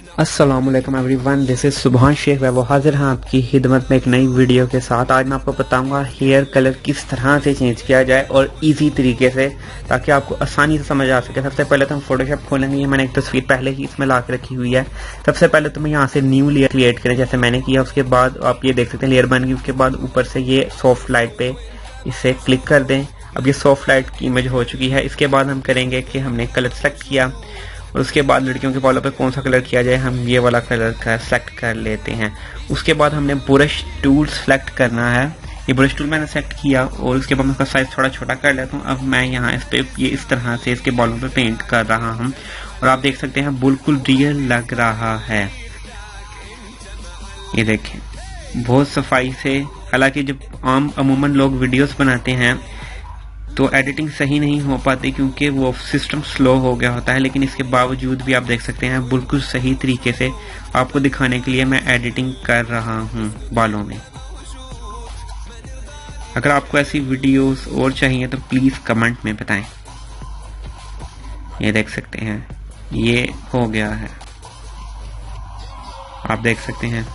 अस्सलामुअलैकुम everyone, this is सुभान शेख। वो हाजिर हैं आपकी खिदमत में एक नई वीडियो के साथ। आज मैं आपको बताऊंगा हेयर कलर किस तरह से चेंज किया जाए और इजी तरीके से, ताकि आपको आसानी से समझ आ सके। सबसे पहले तो हम फोटोशॉप खोलेंगे। ये मैंने एक तस्वीर पहले ही इसमें ला के रखी हुई है। सबसे पहले तो मैं यहाँ से न्यू लेयर क्रिएट करें जैसे मैंने किया। उसके बाद आप ये देख सकते हैं लेयर बन गई। उसके बाद ऊपर से ये सॉफ्ट लाइट पे इसे क्लिक कर दें। अब ये सॉफ्ट लाइट की इमेज हो चुकी है। इसके बाद हम करेंगे कि हमने कलर सेलेक्ट किया और उसके बाद लड़कियों के बालों पे कौन सा कलर किया जाए, हम ये वाला कलर का सेलेक्ट कर लेते हैं। उसके बाद हमने ब्रश टूल सेलेक्ट करना है। ये ब्रश टूल मैंने सेलेक्ट किया और उसके बाद मैं उसका साइज थोड़ा छोटा कर लेता हूँ। अब मैं यहाँ इस पे ये इस तरह से इसके बालों पे पेंट कर रहा हूँ और आप देख सकते हैं बिल्कुल रियल लग रहा है। ये देखें बहुत सफाई से। हालांकि जब अमूमन लोग वीडियोस बनाते हैं तो एडिटिंग सही नहीं हो पाती क्योंकि वो सिस्टम स्लो हो गया होता है, लेकिन इसके बावजूद भी आप देख सकते हैं बिल्कुल सही तरीके से आपको दिखाने के लिए मैं एडिटिंग कर रहा हूं बालों में। अगर आपको ऐसी वीडियोस और चाहिए तो प्लीज कमेंट में बताएं। ये देख सकते हैं ये हो गया है। आप देख सकते हैं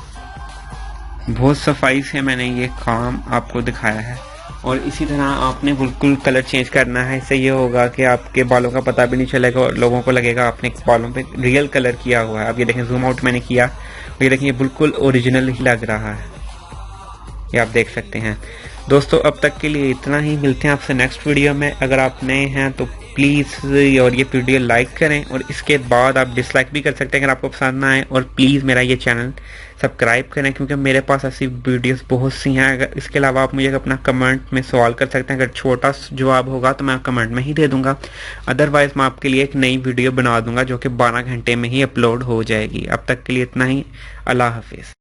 बहुत सफाई से मैंने ये काम आपको दिखाया है। और इसी तरह आपने बिल्कुल कलर चेंज करना है। इससे ये होगा कि आपके बालों का पता भी नहीं चलेगा और लोगों को लगेगा आपने बालों पे रियल कलर किया हुआ है। अब ये देखें जूम आउट मैंने किया और ये देखें ये बिल्कुल ओरिजिनल ही लग रहा है। ये आप देख सकते हैं। दोस्तों अब तक के लिए इतना ही। मिलते हैं आपसे नेक्स्ट वीडियो में। अगर आप नए हैं तो प्लीज़ और ये वीडियो लाइक करें और इसके बाद आप डिसलाइक भी कर सकते हैं अगर आपको पसंद ना आए। और प्लीज़ मेरा ये चैनल सब्सक्राइब करें क्योंकि मेरे पास ऐसी वीडियोस बहुत सी हैं। अगर इसके अलावा आप मुझे अपना कमेंट में सवाल कर सकते हैं। अगर छोटा जवाब होगा तो मैं कमेंट में ही दे दूंगा। अदरवाइज़ मैं आपके लिए एक नई वीडियो बना दूंगा जो कि 12 घंटे में ही अपलोड हो जाएगी। अब तक के लिए इतना ही। अल्लाह हाफिज़।